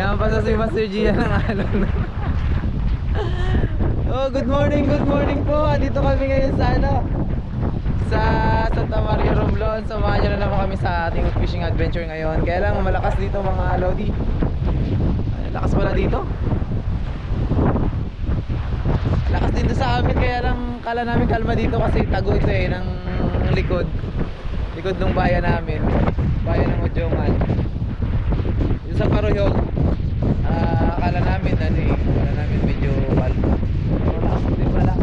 Pinapasa si Master Gian ng alon. Oh, good morning po. Dito kami ngayon sa sa Santa Maria Romblon. Samahan nyo na naman kami sa ating fishing adventure ngayon. Kaya lang malakas dito mga Lodi. Lakas pala dito. Lakas dito sa amin, kaya lang kala namin kalma dito kasi tago ito ng likod ng bayan namin, bayan ng Odjongan. Yung sa Paroyog, akala namin medyo kalma. Pero lakas din pala.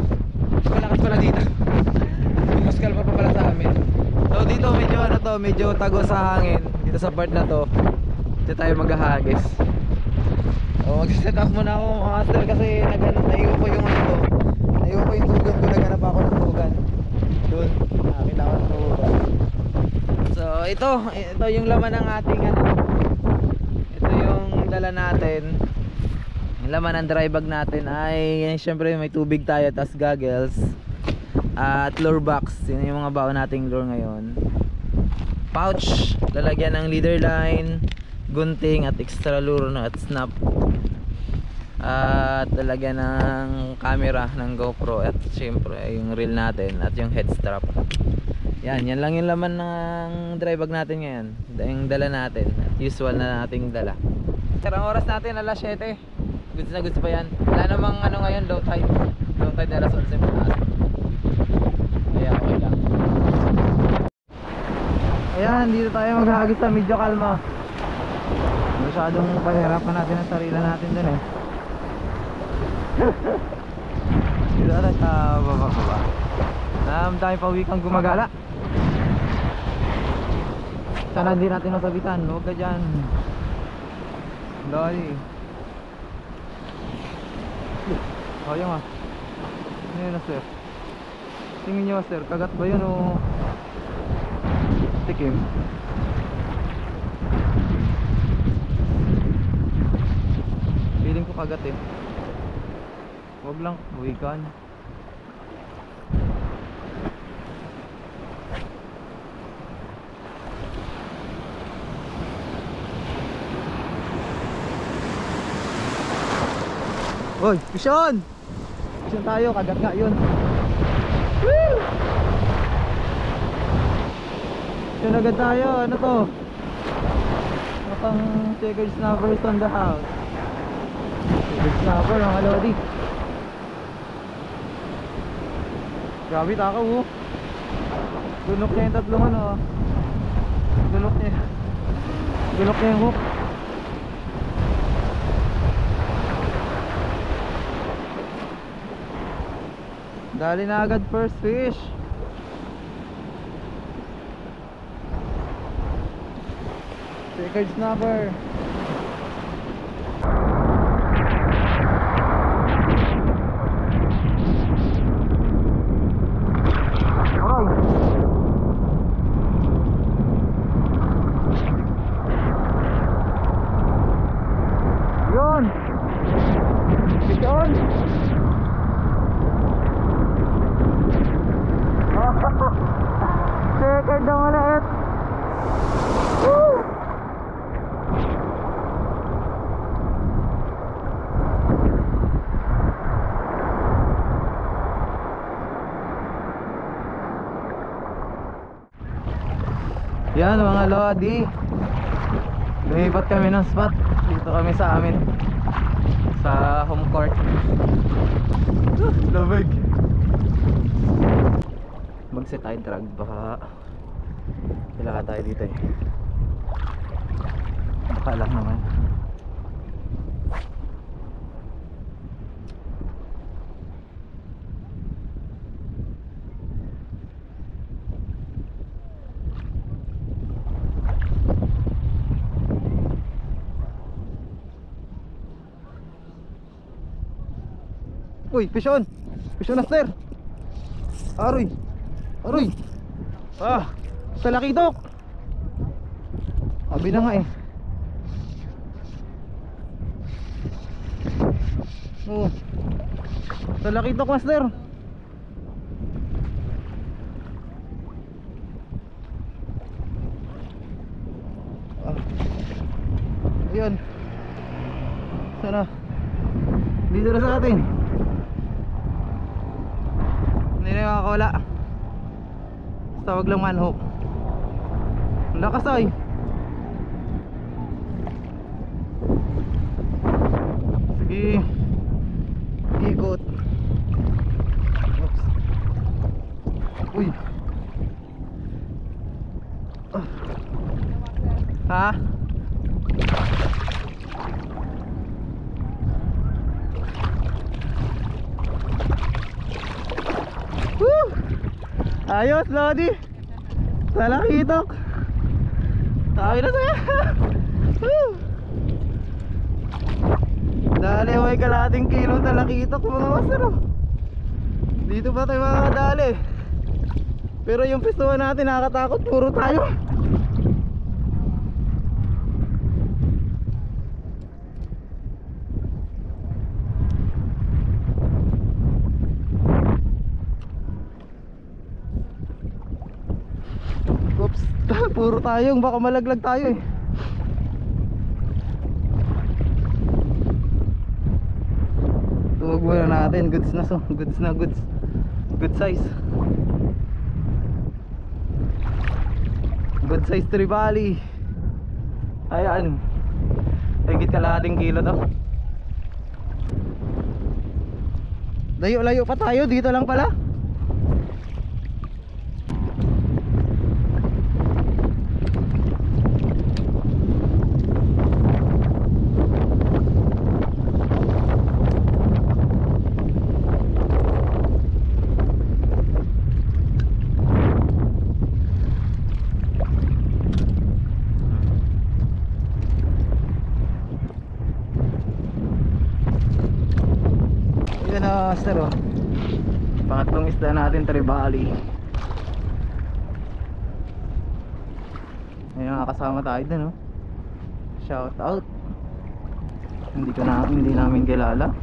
Malakas pala dito. Mas kalma pa pala sa amin. So dito medyo tago sa hangin. Dito sa part na to, dito tayo maghahagis. O mag-set up muna ako mga master kasi naiwan ko yung tugan ko. Naghanap ako ng tugan doon, nakakita ko ng tugan. So ito yung laman ng ating ito yung dala natin. Yung laman ng dry bag natin ay syempre may tubig tayo, tas goggles at lure box. Yun yung mga baon nating lure ngayon. Pouch, lalagyan ng leader line, gunting at extra lure at snap, at lalagyan ng camera ng GoPro at syempre yung reel natin at yung head strap. Yan lang yung laman ng dry bag natin ngayon, yung dala natin, usual na nating dala. Ang oras natin alas 7. Goods na goods pa yan. Wala namang ngayon, low tide na alas 11 pa. Kaya okay lang. Ayan, dito tayo maghahagis sa medyo kalma. Masyadong pahirapan natin ang sarili natin dun dito na sa baba. Dami pawikang gumagala. Sana hindi natin nasabitan. Huwag ka dyan. Dali. Ayun nga. Ano yun sir? Tingin nyo sir, kagat ba yun o tikim? Feeling ko kagat eh. Huwag lang, wikan. Hoy, pisyon! Pisyon tayo, kagat nga yun. Woo! Pisyon agad tayo, ano to? Napang checkered snappers on the house. Checkered snapper, mga Lodi. Grabe takaw oh. Dunok niya yung tatlong Dunok niya yung hook. Dali na agad first fish. Checkered snapper. Yan mga Lodi, lumipat kami ng spot. Dito kami sa amin, sa home court. Lamig. Mag-set tayo drag, baka kailangan tayo dito eh. Baka lang naman. Uy, pisyon! Pisyon master! Aroy! Aroy! Sa lakitok! Abi na nga eh. Oh. Sa lakitok master! Ayan. Sana dito na sa atin. Hindi na makakawala. Basta wag lang manhook. Ang lakas ay. Sige, ikot. Oops. Uy. Ha? Woo! Ayos, Lodi. Talakitok. Sabi na sa'yo. Woo! Dali, may kalating kilo talakitok mga master. Dito pa tayo makakadali. Pero yung pistuhan natin nakakatakot, puro tayo. Oops, puro tayong baka malaglag tayo eh. Tuwag muna natin, goods na so, goods na goods. Good size. Good size tribali. Ayan. Higit kalahating kilo to. Layo-layo pa tayo, dito lang pala. Master oh. Pangatlong isda natin, tribali. May mga kasama tayo dun oh. Shout out. Hindi namin kilala.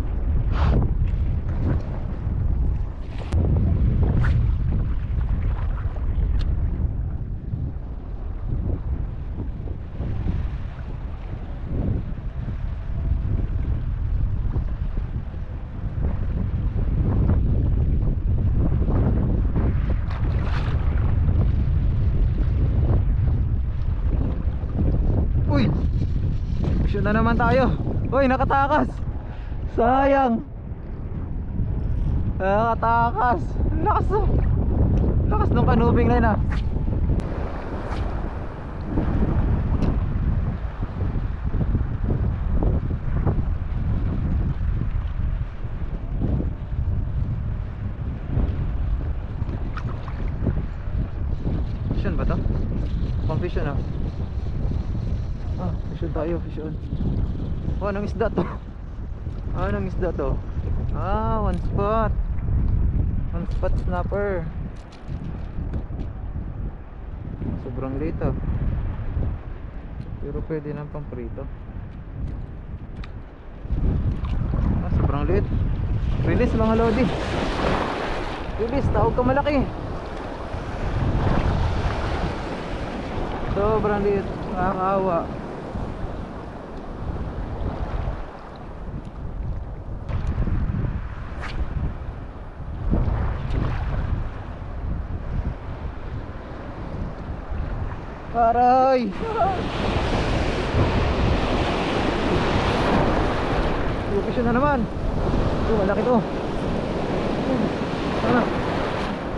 Na naman tayo. Uy, nakatakas. Sayang. Nakatakas. Lakas oh. Lakas nung kanubing na yun ah. Fish on ba to? Pang fish on ah. Fish on tayo, fish on. Oh, anong isda to? Anong isda to? One spot. One spot snapper. Sobrang liit ah. Pero pwede nang pang prito. Sobrang liit. Release mga lodi. Release, tawag ka malaki. Sobrang liit. Nakakaawa. Aray! Location na naman. Ito, malaki to. Sana.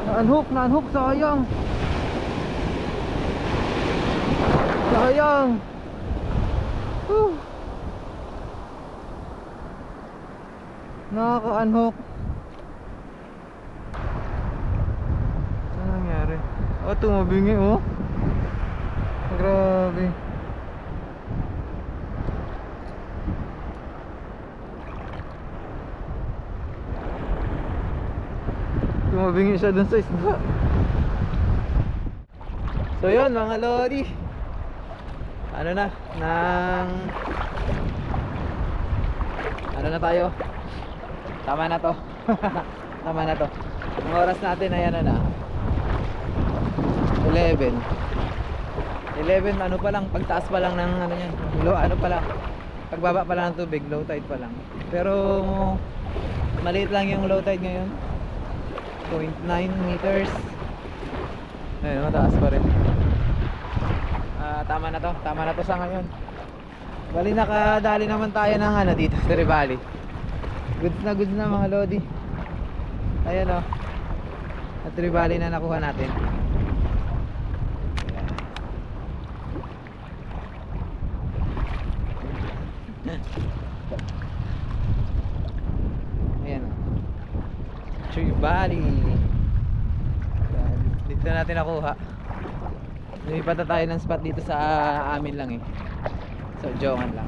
Na-unhook, sayang. Sayang. Nakaka-unhook. Ano nangyari? Oh, tumabingi oh. Grabe. Tumabingi siya dun sa isda. So yun mga lodi. Ano na? Ano na tayo? Tama na to. Tama na to. Ang oras natin ay ano na? 11 ano pa lang, pagtaas pa lang ng ano yan, ano pa lang, pagbaba pa lang ng tubig, low tide pa lang. Pero maliit lang yung low tide ngayon, 0.9 meters. Ayun, mataas pa rin. Tama na to sa ngayon. Bali nakadali naman tayo ng ano dito sa Trevally. Goods na mga lodi. Ayan o, at Trevally na nakuha natin. Ayan o, Trevally. Dito natin nakuha. Lumipat na tayo ng spot dito sa amin lang eh, sa Ujongan lang.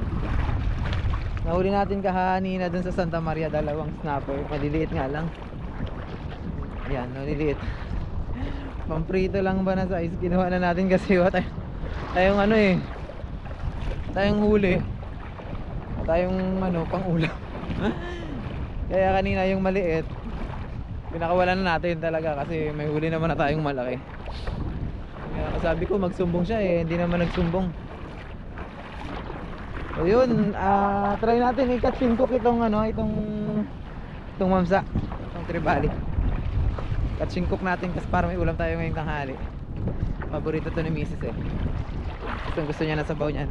Nahuli natin kahanina dun sa Santa Maria, dalawang snapper. Maliliit nga lang. Yan, maliliit. Pamprito lang ba na size? Kinuha na natin kasi tayong ano eh, tayong huli, tayong ano, pang ulam. Kaya kanina yung maliit pinakawalan na natin talaga kasi may huli naman na tayong malaki. Kaya sabi ko magsumbong siya eh, hindi naman nagsumbong. So yun, try natin i-catch and cook itong ano, itong mamsa, itong Trevally. Catch and cook natin kasi para may ulam tayo ngayong tanghali. Paborito to ni Mrs. eh. Gusto niya na sabaw niyan.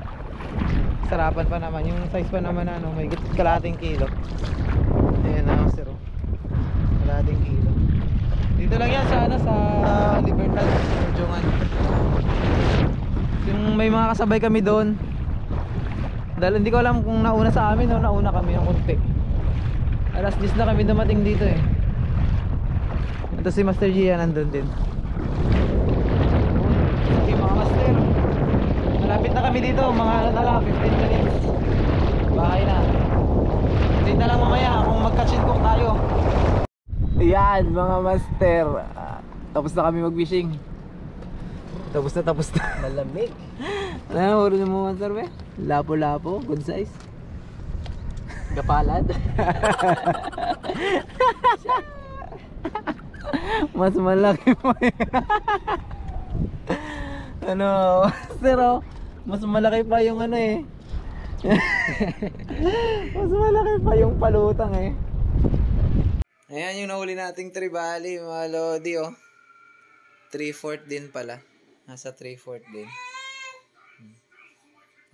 Sarapan pa naman, yung size pa naman ano, may kalahating kilo. Ayan na, sir. Kalahating kilo. Dito lang yan sa ano, sa Libertad, Ujongan. Yung may mga kasabay kami doon. Dahil hindi ko alam kung nauna sa amin o nauna kami ng konti. Alas 10 na kami dumating dito eh. Ito si Master Gia nandun din. Okay mga master, malapit na kami dito, mga ano na lang, 15 minutes bahay na. Hindi na lang mamaya kung mag-catch and cook tayo. Yan mga master, tapos na kami mag-fishing. Tapos na malamig. Ano huli mo master be? Lapo-lapo, good size. Kapalad. Mas malaki pa ano, pero mas malaki pa yung ano eh. Mas malaki pa yung palutang eh. Ayan yung nahuli nating Trevally mga lodi oh. 3/4 din pala. Nasa 3/4 din.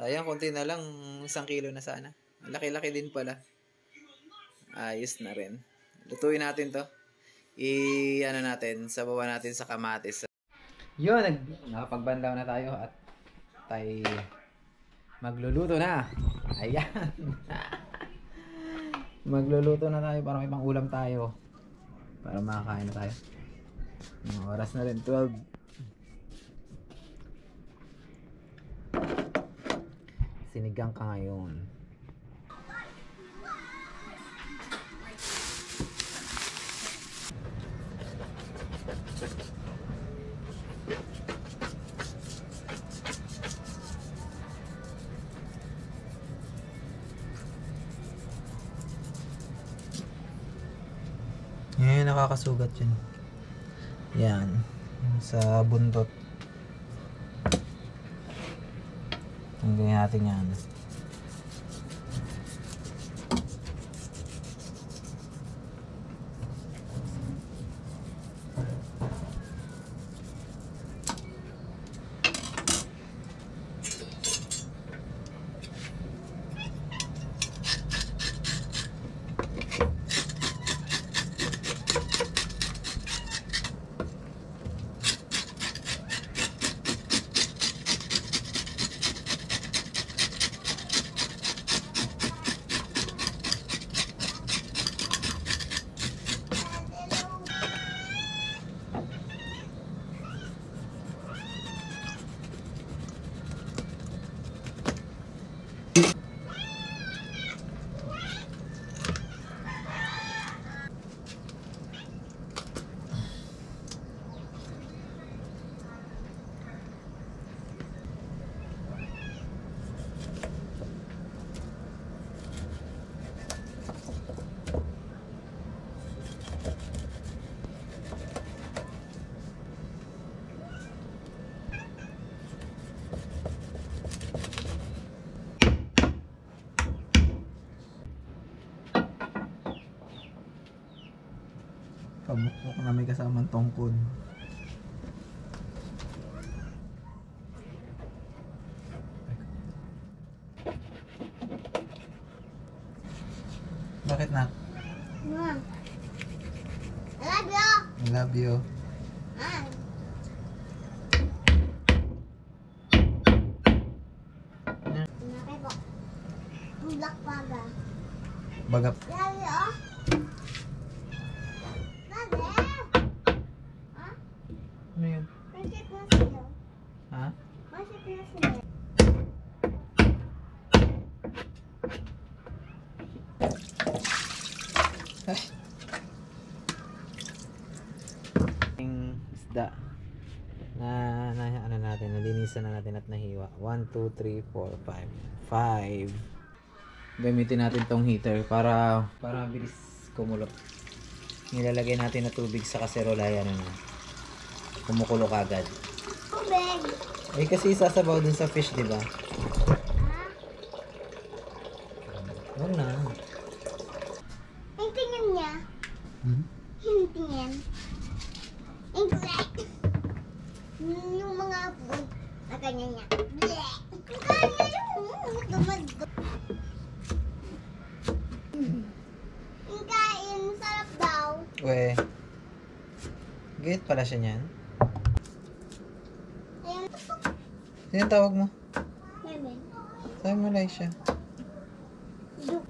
Ayan, konti na lang, 1 kilo na sana. Laki-laki din pala. Ayos na rin. Lutuin natin to. Ano natin, sabawan natin sa kamatis. Yun, nakapagbandaw na tayo at tayo magluluto na. Ayan. Magluluto na tayo para may pang ulam tayo. Para makakain na tayo. Oras na rin, 12. Sinigang ka ngayon. Ngayon nakakasugat yun. Yan. Sa buntot. Tanggalin natin yan. Pamukmuk na may kasamang tongkod. Bakit na? I love you. I love you. Ah. Nakay po. Black paga. Bagap. Love you. Love you. Ha? Ano yun? Masip na sila. Ha? Masip na sila. Yung isda na ano natin, nalinisan na natin at nahiwa. 1, 2, 3, 4, 5. 5. Gamitin natin tong heater para mabilis kumulo. Nilalagay natin na tubig sa kaserola, yan na. Kumukulo kagad. Tubig. Eh kasi isasabaw dun sa fish, di ba? Ha? Huwag na. Ang tingin niya. Hmm? Ang tingin. Ang black. Yung mga food na kanya niya. Black. Kanya yung dumad. Ang kain, sarap daw. We. Gate pala siya niyan. Ayun. Sino tawag mo? Memen. Sabi mo lang siya. Duk.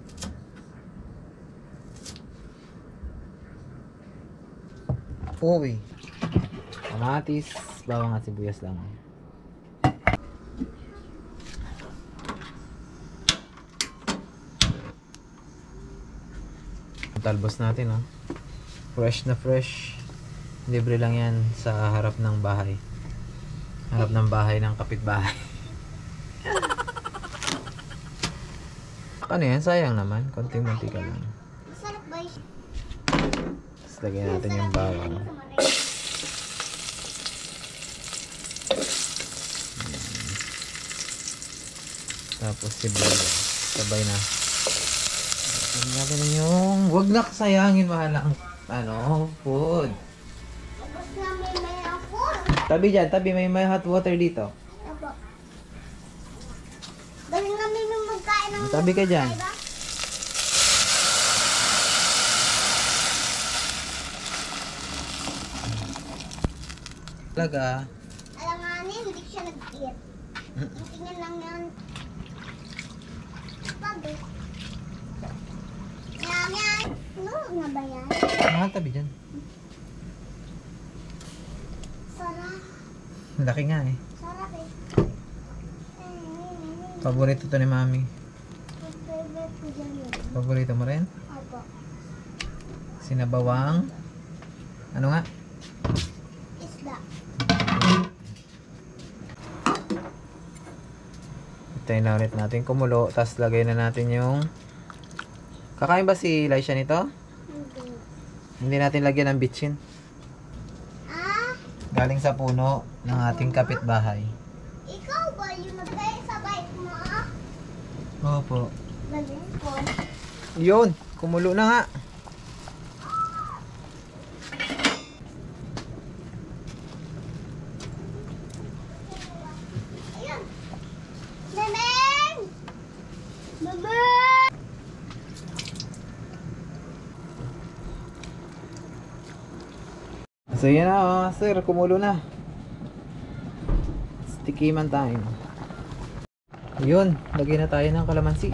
Uwi. Kamatis, bawang at sibuyas lang. Talbos natin, oh. Fresh na fresh. Libre lang yan sa harap ng bahay. Harap ng bahay ng kapitbahay. Ano yan? Sayang naman. Konting-munti ka lang. Sarap ba yun? Tapos lagyan natin yung bawang. Tapos sibuyas. Sabay na. Lagyan natin yung... Huwag na sayangin, mahal ang food. Tapos na may ako. Tabi dyan, tabi. May hot water dito. Opo. Galing namin yung magkain ng... Tabi ka dyan. Diba? Talaga. Alanganin, hindi siya nag-eat. Ang tingin lang yan. Pagod. Yan. Ano nga ba yan? Mahal, tabi dyan. Sarap. Laki nga eh. Sarap eh. Paborito to ni Mami. Favorite ko dyan yun. Paborito mo rin? Opo. Sinabawang. Ano nga? Isda. Hintayin na ulit natin kumulo. Tapos lagay na natin yung... Kakain ba si Laisha nito? Hindi. Hindi natin lagyan ng bitchin. Ah? Galing sa puno ng ating kapitbahay. Ikaw ba yung nagkaya sa bike mo? Opo. Galing ko. Yun! Kumulo na nga. Ayun. Memeng! Memeng! So yan na, sir. Kumulo na. Tikiman time. Yun. Lagay na tayo ng kalamansi.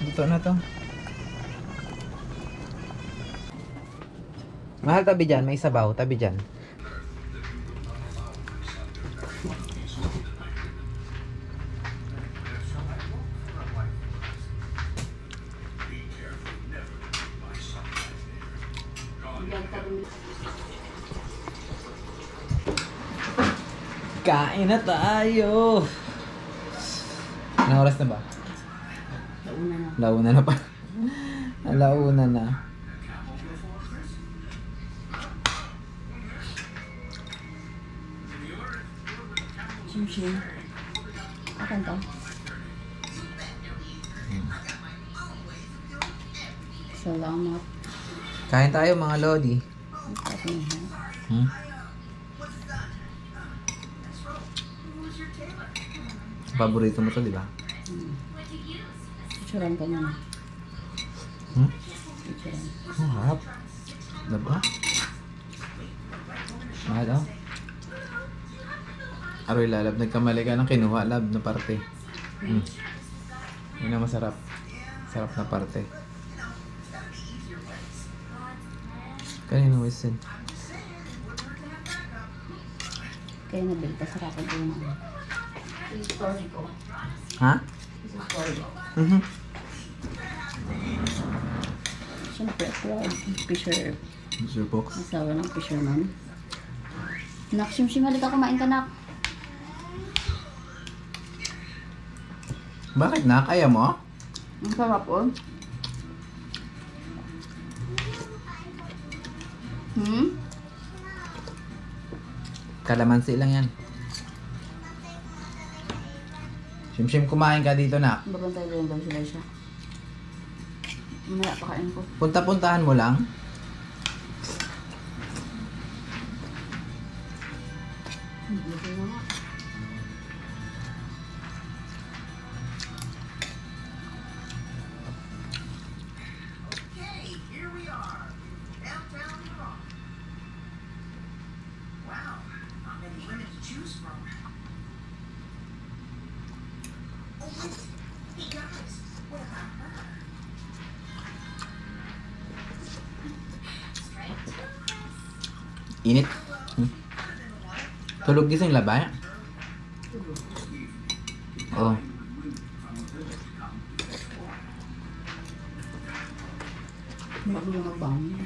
Dito na to. Mahal, tabi dyan. May sabaw. Tabi dyan. Kain na tayo. Anong oras na ba? Launa na. Launa na pa. Launa na. Shim-shim. Akan to? Salamat. Kain tayo mga lodi. Ang sarap na yan. Hmm? Paborito mo to, di ba? Picturean ka muna. Hmm? Picturean. Ang harap. Diba? Mahal oh. Aroy lalab, nagkamali ka ng kinuha lab na parte. Hmm. Yun ang masarap. Sarap na parte. Kanina Winston. Kaya nabili pa sarapan ko yung ano. Story ko. Ha? Story ko. Mhm. Siyempre, proud. Fisher. Mr. Box. Asawa ng fisherman. Nak, simsim, halika kumain ka, nak. Bakit na? Kaya mo? Ang sarap, oh. Kalamansi lang yan. Simsim, kumain ka dito na. Babantay din daw sila siya. Mamaya pakain ko. Punta-puntahan mo lang. Dito na nga. Init. Hmm. Tulog gising labay. Oh. Bago lang magbangon.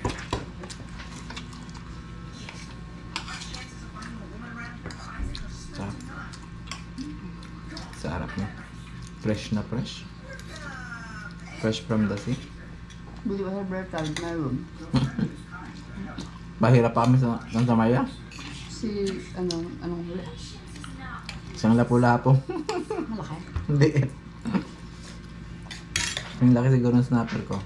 Sarap. Sarap na. Fresh na fresh. Fresh from the sea. Bili ba sa Bertal? Meron. Bahira pa kami sa Samaya. Si, anong huli? Isang lapu-lapo. Malaki. Hindi. Yung laki siguro ng snapper ko.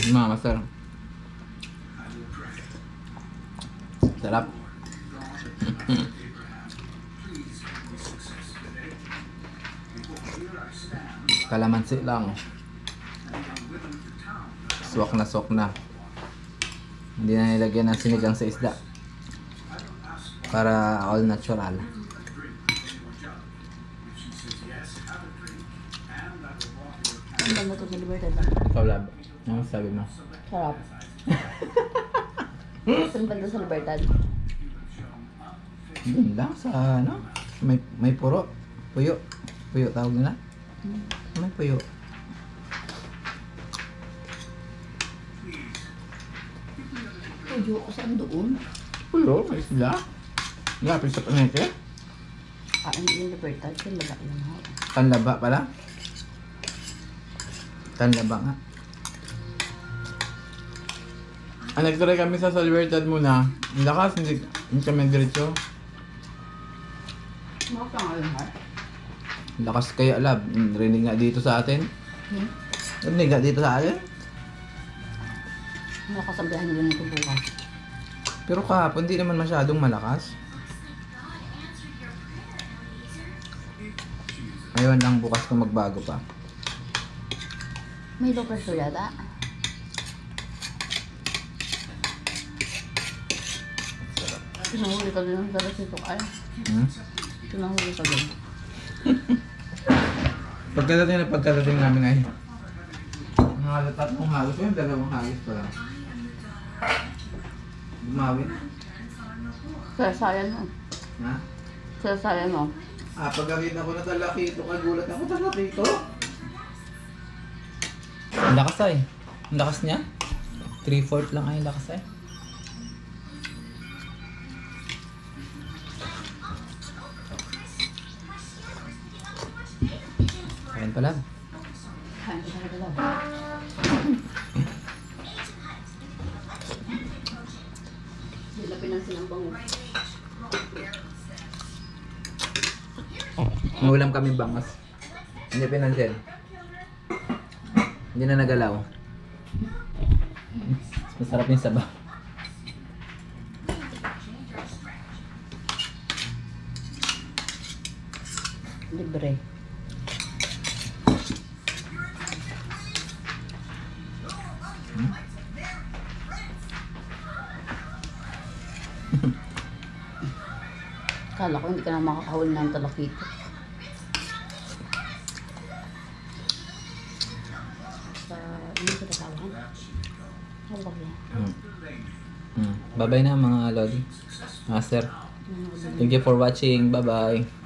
Mga master. Sarap. Kalamansi lang. Swak na. Hindi na nilagyan ng sinigang sa isda. Para all natural. Ang ganda to sa Libertad lang. Ikaw lab. Ano sabi mo? Sarap. Saan banda sa Libertad? Doon lang sa ano? May puro. Puyo. Puyo tawag nila. May puyo. Puyo ko saan doon? Puyo? May isla? Lapit sa panete? Hindi yung Libertad. Saan banda yun ha? Tanlaba pala? Tanlaba nga. Nagtry kami sa Libertad muna. Ang lakas, hindi kami diretso. Maka nga yun ha? Lakas kaya lab. Rinig nga dito sa atin. Rinig nga dito sa atin. Nakasabihan nila nito bukas. Pero kahapon, hindi naman masyadong malakas. Ngayon lang bukas kung magbago pa. May low pressure yata. Pinahuli ka din ang dalas nito ay. Pinahuli ka din. Pagkadating namin ay mga tatlong halos o yung dalawang halos pa lang. Gumawin. Sasayan mo. Ha? Sasayan mo. Pagkakita ko na talaki ito, kagulat ako talaki ito. Ang lakas ay. Ang lakas niya. 3/4 lang ay lakas ay. Kain pala. Kain ko talaga lang. Hindi na pinansin ang bango. May ulam kami bangas. Hindi pinansin. Hindi na nagalaw. Masarap yung sabaw. Libre. Kala ko hindi ka na makakahuli ng talakito. Sa hindi ko tatawahan. Ano ba yan? Bye-bye na mga lodi. Master. Thank you for watching. Bye-bye.